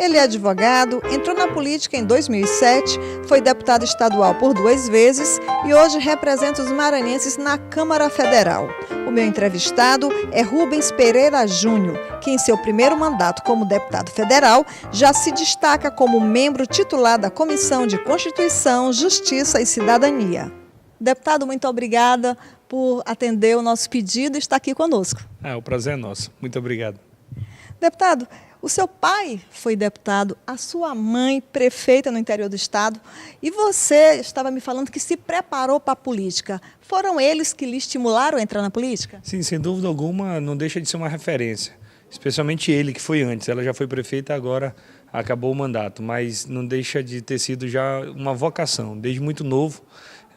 Ele é advogado, entrou na política em 2007, foi deputado estadual por 2 vezes e hoje representa os maranhenses na Câmara Federal. O meu entrevistado é Rubens Pereira Júnior, que em seu primeiro mandato como deputado federal já se destaca como membro titular da Comissão de Constituição, Justiça e Cidadania. Deputado, muito obrigada por atender o nosso pedido e estar aqui conosco. O prazer é nosso. Muito obrigado. Deputado, o seu pai foi deputado, a sua mãe prefeita no interior do estado e você estava me falando que se preparou para a política. Foram eles que lhe estimularam a entrar na política? Sim, sem dúvida alguma, não deixa de ser uma referência. Especialmente ele, que foi antes. Ela já foi prefeita, agora acabou o mandato. Mas não deixa de ter sido já uma vocação. Desde muito novo,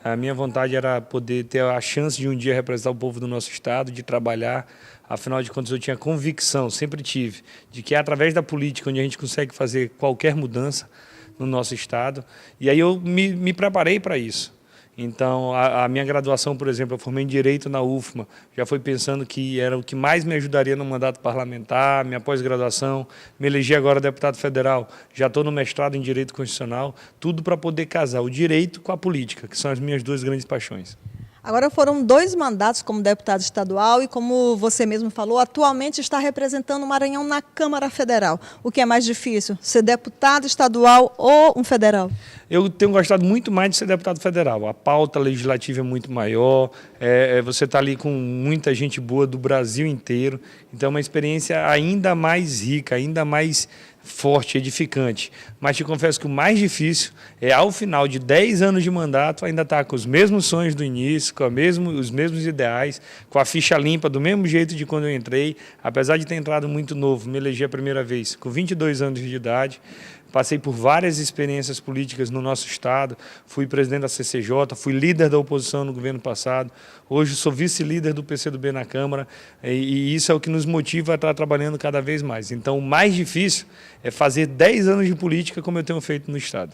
a minha vontade era poder ter a chance de um dia representar o povo do nosso estado, de trabalhar. Afinal de contas, eu tinha convicção, sempre tive, de que é através da política onde a gente consegue fazer qualquer mudança no nosso estado. E aí eu me preparei para isso. Então, a minha graduação, por exemplo, eu formei em Direito na UFMA, já foi pensando que era o que mais me ajudaria no mandato parlamentar, minha pós-graduação, me elegi agora deputado federal, já estou no mestrado em Direito Constitucional, tudo para poder casar o direito com a política, que são as minhas duas grandes paixões. Agora foram 2 mandatos como deputado estadual e, como você mesmo falou, atualmente está representando o Maranhão na Câmara Federal. O que é mais difícil, ser deputado estadual ou um federal? Eu tenho gostado muito mais de ser deputado federal. A pauta legislativa é muito maior, você está ali com muita gente boa do Brasil inteiro, então é uma experiência ainda mais rica, ainda mais forte, edificante. Mas te confesso que o mais difícil é, ao final de 10 anos de mandato, ainda estar com os mesmos sonhos do início, com os mesmos ideais, com a ficha limpa, do mesmo jeito de quando eu entrei. Apesar de ter entrado muito novo, me elegi a primeira vez com 22 anos de idade. Passei por várias experiências políticas no nosso estado, fui presidente da CCJ, fui líder da oposição no governo passado, hoje sou vice-líder do PCdoB na Câmara e isso é o que nos motiva a estar trabalhando cada vez mais. Então, o mais difícil é fazer 10 anos de política como eu tenho feito no estado.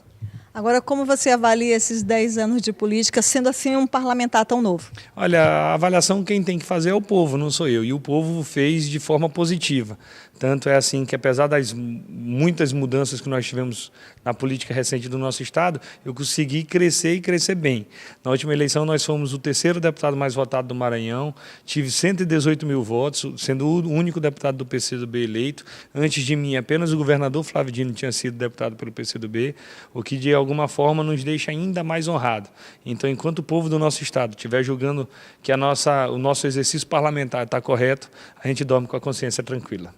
Agora, como você avalia esses 10 anos de política, sendo assim um parlamentar tão novo? Olha, a avaliação quem tem que fazer é o povo, não sou eu. E o povo fez de forma positiva. Tanto é assim que, apesar das muitas mudanças que nós tivemos na política recente do nosso estado, eu consegui crescer e crescer bem. Na última eleição, nós fomos o 3º deputado mais votado do Maranhão, tive 118 mil votos, sendo o único deputado do PCdoB eleito. Antes de mim, apenas o governador Flávio Dino tinha sido deputado pelo PCdoB, o que de alguma forma nos deixa ainda mais honrado. Então, enquanto o povo do nosso estado estiver julgando que o nosso exercício parlamentar está correto, a gente dorme com a consciência tranquila.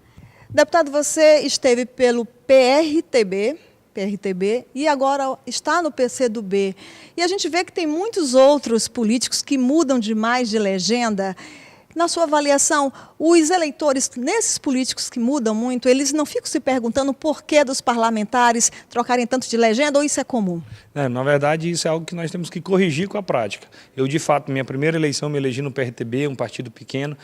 Deputado, você esteve pelo PRTB e agora está no PCdoB. E a gente vê que tem muitos outros políticos que mudam demais de legenda. Na sua avaliação, os eleitores, nesses políticos que mudam muito, eles não ficam se perguntando o porquê dos parlamentares trocarem tanto de legenda ou isso é comum? Na verdade, isso é algo que nós temos que corrigir com a prática. Eu, de fato, minha primeira eleição me elegi no PRTB, um partido pequeno,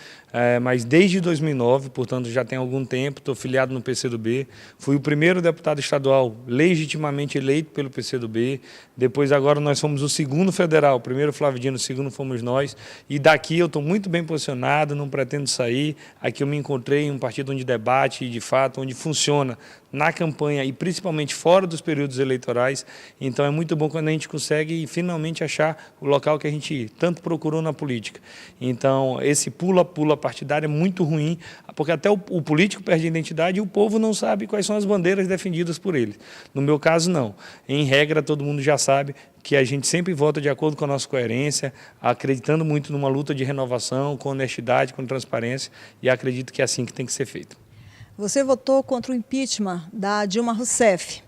mas desde 2009, portanto já tem algum tempo, estou filiado no PCdoB, fui o primeiro deputado estadual legitimamente eleito pelo PCdoB, depois agora nós fomos o 2º federal, o primeiro Flávio Dino, o 2º fomos nós, e daqui eu estou muito bem posicionado, não pretendo sair, aqui eu me encontrei em um partido onde debate, de fato, onde funciona na campanha e principalmente fora dos períodos eleitorais, então é muito bom quando a gente consegue finalmente achar o local que a gente tanto procurou na política. Então, esse pula-pula partidário é muito ruim, porque até o político perde a identidade e o povo não sabe quais são as bandeiras defendidas por ele. No meu caso, não. Em regra, todo mundo já sabe que a gente sempre vota de acordo com a nossa coerência, acreditando muito numa luta de renovação, com honestidade, com transparência, e acredito que é assim que tem que ser feito. Você votou contra o impeachment da Dilma Rousseff.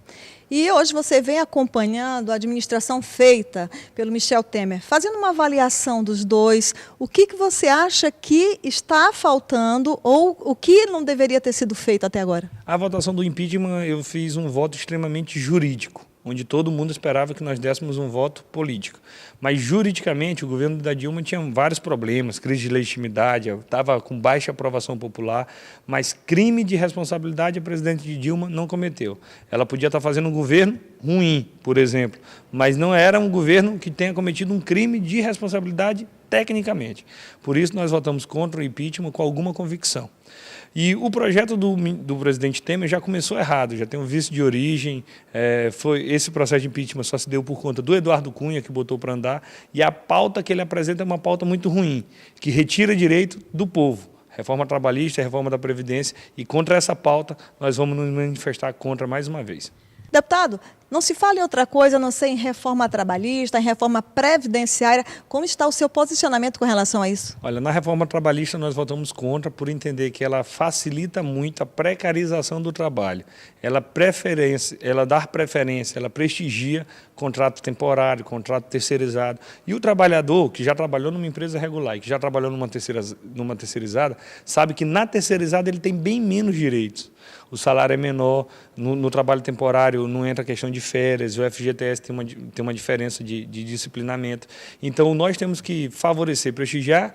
E hoje você vem acompanhando a administração feita pelo Michel Temer. Fazendo uma avaliação dos dois, o que você acha que está faltando ou o que não deveria ter sido feito até agora? A votação do impeachment, eu fiz um voto extremamente jurídico, onde todo mundo esperava que nós dessemos um voto político. Mas, juridicamente, o governo da Dilma tinha vários problemas, crise de legitimidade, estava com baixa aprovação popular, mas crime de responsabilidade a presidente de Dilma não cometeu. Ela podia estar fazendo um governo ruim, por exemplo, mas não era um governo que tenha cometido um crime de responsabilidade tecnicamente. Por isso nós votamos contra o impeachment com alguma convicção. E o projeto do presidente Temer já começou errado, já tem um vício de origem, esse processo de impeachment só se deu por conta do Eduardo Cunha, que botou para andar, e a pauta que ele apresenta é uma pauta muito ruim, que retira direito do povo. Reforma trabalhista, reforma da Previdência, e contra essa pauta nós vamos nos manifestar contra mais uma vez. Deputado, não se fala em outra coisa, a não ser em reforma trabalhista, em reforma previdenciária. Como está o seu posicionamento com relação a isso? Olha, na reforma trabalhista nós votamos contra por entender que ela facilita muito a precarização do trabalho. Ela dá preferência, ela prestigia contrato temporário, contrato terceirizado. E o trabalhador que já trabalhou numa empresa regular e que já trabalhou numa terceirizada, sabe que na terceirizada ele tem bem menos direitos. O salário é menor, no trabalho temporário não entra a questão de férias, o FGTS tem uma diferença de disciplinamento. Então, nós temos que favorecer, prestigiar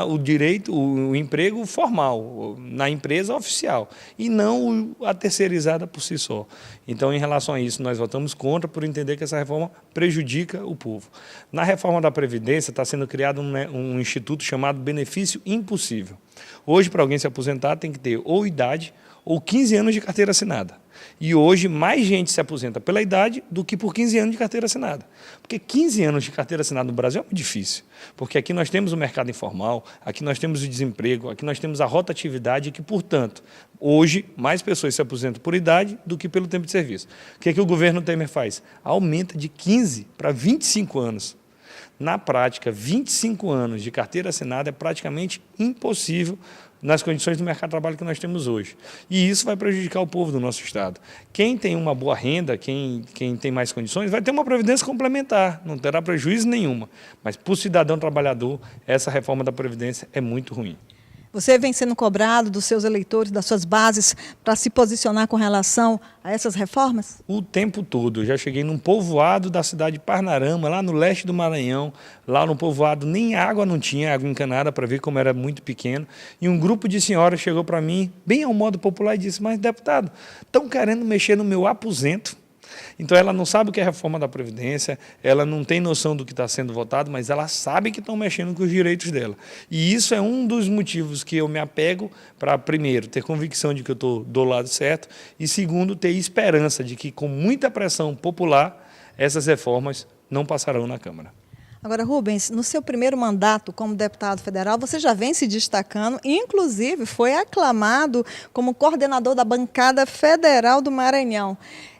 o direito, o emprego formal, na empresa oficial, e não a terceirizada por si só. Então, em relação a isso, nós votamos contra por entender que essa reforma prejudica o povo. Na reforma da Previdência está sendo criado um instituto chamado benefício impossível. Hoje, para alguém se aposentar, tem que ter ou idade ou 15 anos de carteira assinada. E hoje mais gente se aposenta pela idade do que por 15 anos de carteira assinada. Porque 15 anos de carteira assinada no Brasil é muito difícil. Porque aqui nós temos o mercado informal, aqui nós temos o desemprego, aqui nós temos a rotatividade que, portanto, hoje mais pessoas se aposentam por idade do que pelo tempo de serviço. O que é que o governo Temer faz? Aumenta de 15 para 25 anos. Na prática, 25 anos de carteira assinada é praticamente impossível nas condições do mercado de trabalho que nós temos hoje. E isso vai prejudicar o povo do nosso estado. Quem tem uma boa renda, quem tem mais condições, vai ter uma previdência complementar, não terá prejuízo nenhuma. Mas para o cidadão trabalhador, essa reforma da Previdência é muito ruim. Você vem sendo cobrado dos seus eleitores, das suas bases, para se posicionar com relação a essas reformas? O tempo todo. Eu já cheguei num povoado da cidade de Parnarama, lá no leste do Maranhão. Lá no povoado nem água não tinha, água encanada, para ver como era muito pequeno. E um grupo de senhoras chegou para mim, bem ao modo popular, e disse: mas, deputado, estão querendo mexer no meu aposento. Então ela não sabe o que é a reforma da Previdência, ela não tem noção do que está sendo votado, mas ela sabe que estão mexendo com os direitos dela. E isso é um dos motivos que eu me apego para, primeiro, ter convicção de que eu estou do lado certo e, segundo, ter esperança de que, com muita pressão popular, essas reformas não passarão na Câmara. Agora, Rubens, no seu primeiro mandato como deputado federal, você já vem se destacando, inclusive foi aclamado como coordenador da bancada federal do Maranhão.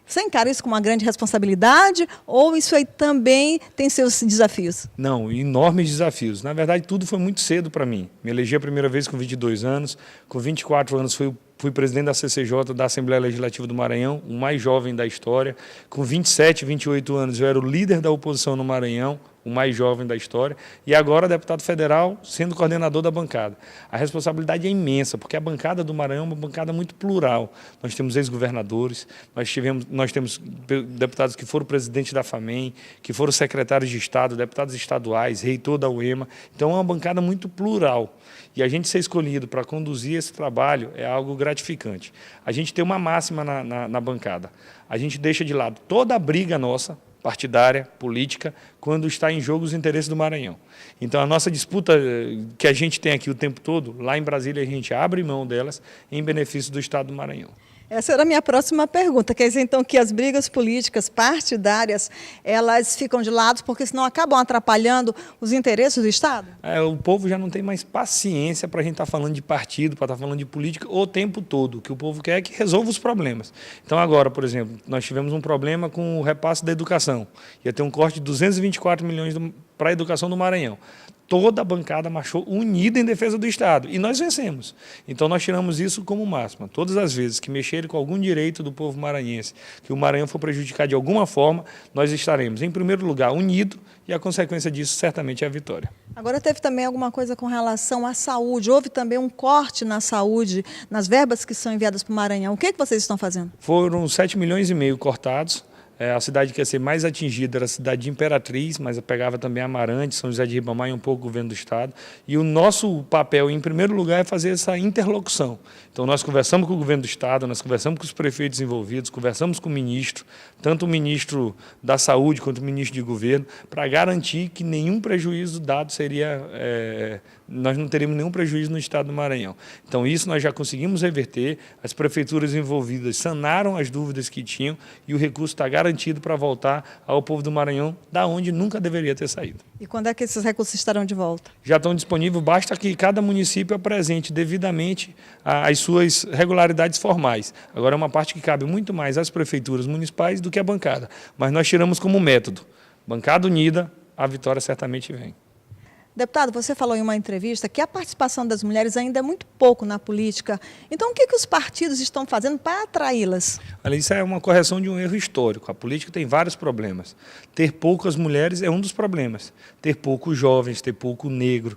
Você encara isso com uma grande responsabilidade ou isso aí também tem seus desafios? Não, enormes desafios. Na verdade, tudo foi muito cedo para mim. Me elegi a primeira vez com 22 anos, com 24 anos fui presidente da CCJ, da Assembleia Legislativa do Maranhão, o mais jovem da história. Com 27, 28 anos eu era o líder da oposição no Maranhão, o mais jovem da história, e agora deputado federal, sendo coordenador da bancada. A responsabilidade é imensa, porque a bancada do Maranhão é uma bancada muito plural. Nós temos ex-governadores, nós temos deputados que foram presidentes da FAMEM, que foram secretários de Estado, deputados estaduais, reitor da UEMA. Então é uma bancada muito plural. E a gente ser escolhido para conduzir esse trabalho é algo gratificante. A gente tem uma máxima na bancada. A gente deixa de lado toda a briga nossa, partidária, política, quando está em jogo os interesses do Maranhão. Então, a nossa disputa que a gente tem aqui o tempo todo, lá em Brasília a gente abre mão delas em benefício do Estado do Maranhão. Essa era a minha próxima pergunta. Quer dizer, então, que as brigas políticas partidárias, elas ficam de lado porque senão acabam atrapalhando os interesses do Estado? O povo já não tem mais paciência para a gente estar falando de partido, para estar falando de política o tempo todo. O que o povo quer é que resolva os problemas. Então, agora, por exemplo, nós tivemos um problema com o repasse da educação. Ia ter um corte de 224 milhões para a educação do Maranhão. Toda a bancada marchou unida em defesa do Estado. E nós vencemos. Então, nós tiramos isso como máxima. Todas as vezes que mexerem com algum direito do povo maranhense, que o Maranhão for prejudicado de alguma forma, nós estaremos, em primeiro lugar, unidos, e a consequência disso, certamente, é a vitória. Agora, teve também alguma coisa com relação à saúde. Houve também um corte na saúde, nas verbas que são enviadas para o Maranhão. O que vocês estão fazendo? Foram 7,5 milhões cortados. A cidade que ia ser mais atingida era a cidade de Imperatriz, mas pegava também Amarante, São José de Ribamar e um pouco o governo do estado. E o nosso papel, em primeiro lugar, é fazer essa interlocução. Então nós conversamos com o governo do estado, nós conversamos com os prefeitos envolvidos, conversamos com o ministro, tanto o ministro da Saúde quanto o ministro de governo, para garantir que nenhum prejuízo dado seria... nós não teríamos nenhum prejuízo no estado do Maranhão. Então isso nós já conseguimos reverter, as prefeituras envolvidas sanaram as dúvidas que tinham e o recurso está garantido para voltar ao povo do Maranhão, da onde nunca deveria ter saído. E quando é que esses recursos estarão de volta? Já estão disponíveis, basta que cada município apresente devidamente as suas regularidades formais. Agora é uma parte que cabe muito mais às prefeituras municipais do que à bancada, mas nós tiramos como método. Bancada unida, a vitória certamente vem. Deputado, você falou em uma entrevista que a participação das mulheres ainda é muito pouco na política. Então, o que os partidos estão fazendo para atraí-las? Olha, isso é uma correção de um erro histórico. A política tem vários problemas. Ter poucas mulheres é um dos problemas. Ter poucos jovens, ter pouco negro,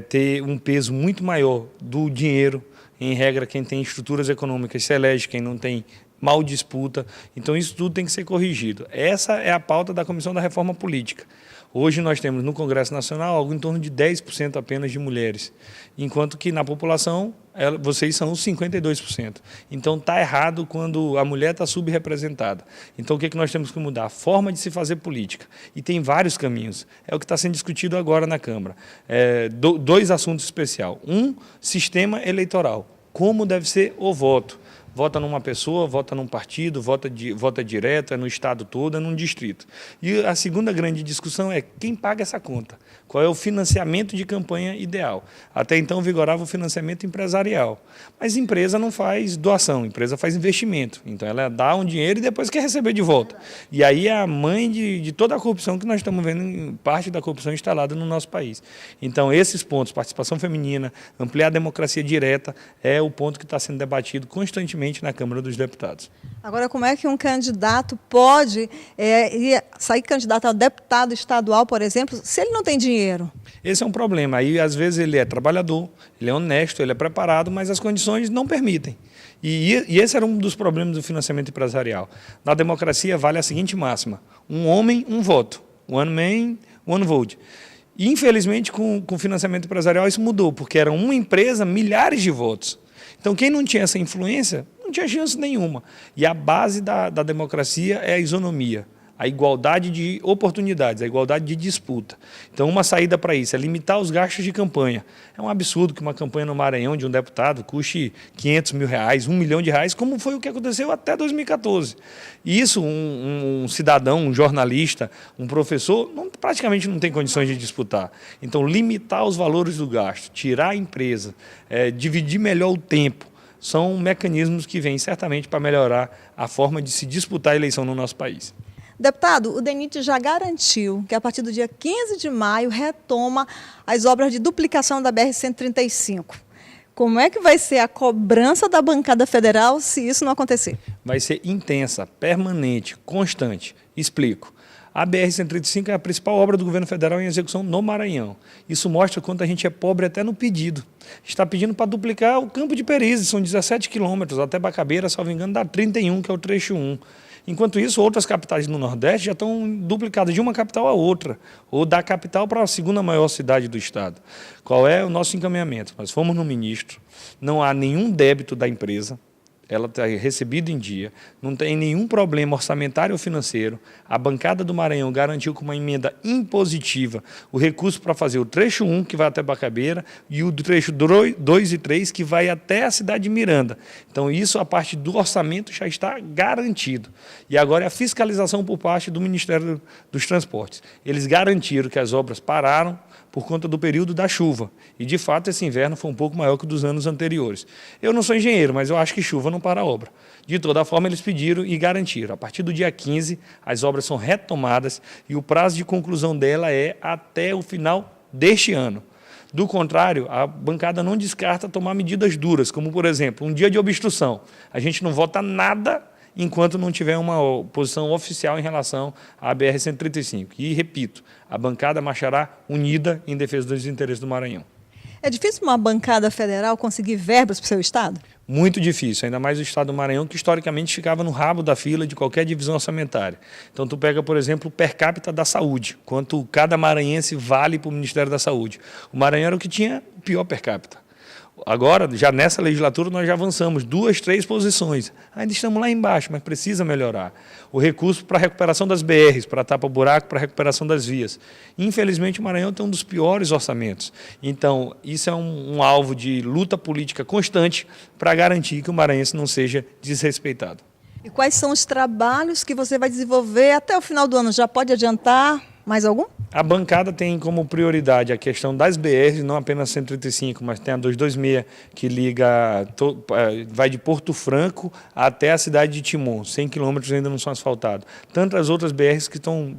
ter um peso muito maior do dinheiro. Em regra, quem tem estruturas econômicas se elege, quem não tem mal disputa. Então, isso tudo tem que ser corrigido. Essa é a pauta da Comissão da Reforma Política. Hoje nós temos no Congresso Nacional algo em torno de 10% apenas de mulheres, enquanto que na população vocês são os 52%. Então está errado quando a mulher está subrepresentada. Então o que nós temos que mudar? A forma de se fazer política. E tem vários caminhos. É o que está sendo discutido agora na Câmara. Dois assuntos especiais. Um, sistema eleitoral. Como deve ser o voto. Vota numa pessoa, vota num partido, vota direto, é no estado todo, é num distrito. E a segunda grande discussão é quem paga essa conta. Qual é o financiamento de campanha ideal? Até então vigorava o financiamento empresarial. Mas empresa não faz doação, empresa faz investimento. Então ela dá um dinheiro e depois quer receber de volta. E aí é a mãe de toda a corrupção que nós estamos vendo, parte da corrupção instalada no nosso país. Então esses pontos, participação feminina, ampliar a democracia direta, é o ponto que está sendo debatido constantemente na Câmara dos Deputados. Agora, como é que um candidato pode sair candidato a deputado estadual, por exemplo, se ele não tem dinheiro? Esse é um problema. Aí, às vezes, ele é trabalhador, ele é honesto, ele é preparado, mas as condições não permitem. E esse era um dos problemas do financiamento empresarial. Na democracia, vale a seguinte máxima: um homem, um voto. One man, one vote. E, infelizmente, com o financiamento empresarial, isso mudou, porque era uma empresa, milhares de votos. Então, quem não tinha essa influência, não tinha chance nenhuma. E a base da democracia é a isonomia, a igualdade de oportunidades, a igualdade de disputa. Então, uma saída para isso é limitar os gastos de campanha. É um absurdo que uma campanha no Maranhão de um deputado custe R$500 mil, R$1 milhão, como foi o que aconteceu até 2014. E isso, um cidadão, um jornalista, um professor, praticamente não tem condições de disputar. Então, limitar os valores do gasto, tirar a empresa, dividir melhor o tempo, são mecanismos que vêm certamente para melhorar a forma de se disputar a eleição no nosso país. Deputado, o DENIT já garantiu que a partir do dia 15 de maio retoma as obras de duplicação da BR-135. Como é que vai ser a cobrança da bancada federal se isso não acontecer? Vai ser intensa, permanente, constante. Explico. A BR-135 é a principal obra do governo federal em execução no Maranhão. Isso mostra quanto a gente é pobre até no pedido. A gente está pedindo para duplicar o Campo de Perizes, são 17 quilômetros, até Bacabeira, salvo engano, dá 31, que é o trecho 1. Enquanto isso, outras capitais no Nordeste já estão duplicadas de uma capital a outra, ou da capital para a segunda maior cidade do estado. Qual é o nosso encaminhamento? Nós fomos no ministro, não há nenhum débito da empresa, ela está recebida em dia, não tem nenhum problema orçamentário ou financeiro. A bancada do Maranhão garantiu com uma emenda impositiva o recurso para fazer o trecho 1, que vai até Bacabeira, e o trecho 2 e 3, que vai até a cidade de Miranda. Então, isso, a parte do orçamento, já está garantido. E agora é a fiscalização por parte do Ministério dos Transportes. Eles garantiram que as obras pararam por conta do período da chuva. E, de fato, esse inverno foi um pouco maior que o dos anos anteriores. Eu não sou engenheiro, mas eu acho que chuva não para a obra. De toda forma, eles pediram e garantiram. A partir do dia 15, as obras são retomadas e o prazo de conclusão dela é até o final deste ano. Do contrário, a bancada não descarta tomar medidas duras, como, por exemplo, um dia de obstrução. A gente não vota nada enquanto não tiver uma posição oficial em relação à BR-135. E, repito, a bancada marchará unida em defesa dos interesses do Maranhão. É difícil uma bancada federal conseguir verbas para o seu estado? Muito difícil, ainda mais o estado do Maranhão, que historicamente ficava no rabo da fila de qualquer divisão orçamentária. Então, tu pega, por exemplo, o per capita da saúde, quanto cada maranhense vale para o Ministério da Saúde. O Maranhão era o que tinha o pior per capita. Agora, já nessa legislatura, nós já avançamos 2, 3 posições. Ainda estamos lá embaixo, mas precisa melhorar. O recurso para a recuperação das BRs, para tapa-buraco, para a recuperação das vias. Infelizmente, o Maranhão tem um dos piores orçamentos. Então, isso é um alvo de luta política constante para garantir que o maranhense não seja desrespeitado. E quais são os trabalhos que você vai desenvolver até o final do ano? Já pode adiantar mais algum? A bancada tem como prioridade a questão das BRs, não apenas 135, mas tem a 226, que liga, vai de Porto Franco até a cidade de Timon. 100 quilômetros ainda não são asfaltados. Tantas outras BRs que estão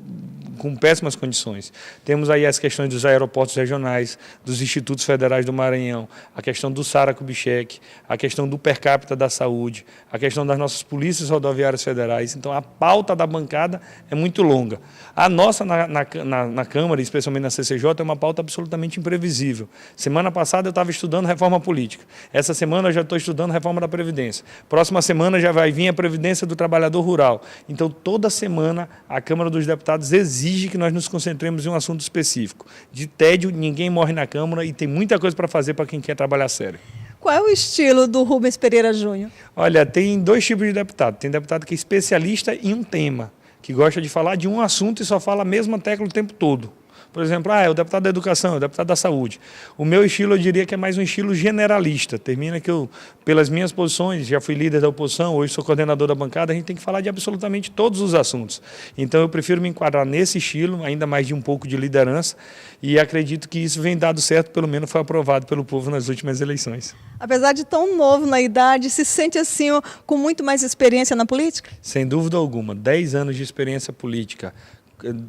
com péssimas condições. Temos aí as questões dos aeroportos regionais, dos institutos federais do Maranhão, a questão do Sara Kubitschek, a questão do per capita da saúde, a questão das nossas polícias rodoviárias federais. Então, a pauta da bancada é muito longa. A nossa, na Câmara, especialmente na CCJ, é uma pauta absolutamente imprevisível. Semana passada eu estava estudando reforma política. Essa semana eu já estou estudando reforma da Previdência. Próxima semana já vai vir a Previdência do Trabalhador Rural. Então, toda semana, a Câmara dos Deputados exige que nós nos concentremos em um assunto específico. De tédio, ninguém morre na Câmara e tem muita coisa para fazer para quem quer trabalhar sério. Qual é o estilo do Rubens Pereira Júnior? Olha, tem 2 tipos de deputado. Tem deputado que é especialista em um tema, que gosta de falar de um assunto e só fala a mesma tecla o tempo todo. Por exemplo, é o deputado da educação, é o deputado da saúde. O meu estilo, eu diria que é mais um estilo generalista. Termina que eu, pelas minhas posições, já fui líder da oposição, hoje sou coordenador da bancada, a gente tem que falar de absolutamente todos os assuntos. Então, eu prefiro me enquadrar nesse estilo, ainda mais de um pouco de liderança, e acredito que isso vem dado certo, pelo menos foi aprovado pelo povo nas últimas eleições. Apesar de tão novo na idade, se sente assim com muito mais experiência na política? Sem dúvida alguma, 10 anos de experiência política,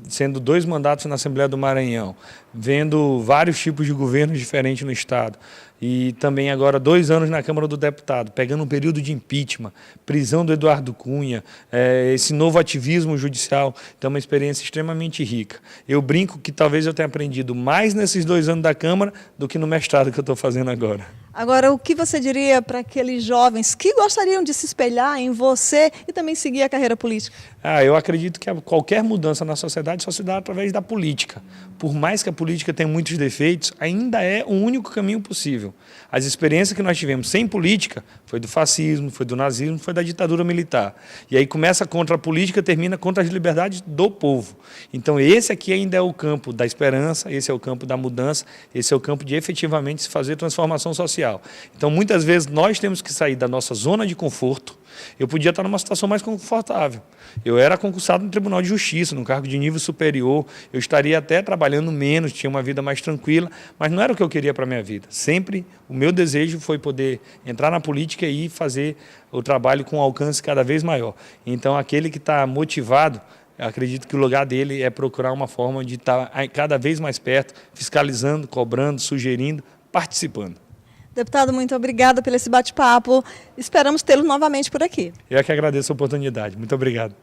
sendo 2 mandatos na Assembleia do Maranhão, vendo vários tipos de governos diferentes no Estado, e também agora 2 anos na Câmara do Deputado, pegando um período de impeachment, prisão do Eduardo Cunha, esse novo ativismo judicial, então é uma experiência extremamente rica. Eu brinco que talvez eu tenha aprendido mais nesses 2 anos da Câmara do que no mestrado que eu estou fazendo agora. Agora, o que você diria para aqueles jovens que gostariam de se espelhar em você e também seguir a carreira política? Eu acredito que qualquer mudança na sociedade só se dá através da política. Por mais que a política tenha muitos defeitos, ainda é o único caminho possível. As experiências que nós tivemos sem política foi do fascismo, foi do nazismo, foi da ditadura militar. E aí começa contra a política, termina contra as liberdades do povo. Então esse aqui ainda é o campo da esperança, esse é o campo da mudança, esse é o campo de efetivamente se fazer transformação social. Então muitas vezes nós temos que sair da nossa zona de conforto. Eu podia estar numa situação mais confortável. Eu era concursado no Tribunal de Justiça, num cargo de nível superior. Eu estaria até trabalhando menos, tinha uma vida mais tranquila, mas não era o que eu queria para a minha vida. Sempre o meu desejo foi poder entrar na política e fazer o trabalho com um alcance cada vez maior. Então, aquele que está motivado, acredito que o lugar dele é procurar uma forma de estar cada vez mais perto, fiscalizando, cobrando, sugerindo, participando. Deputado, muito obrigada pelo esse bate-papo. Esperamos tê-lo novamente por aqui. Eu é que agradeço a oportunidade. Muito obrigado.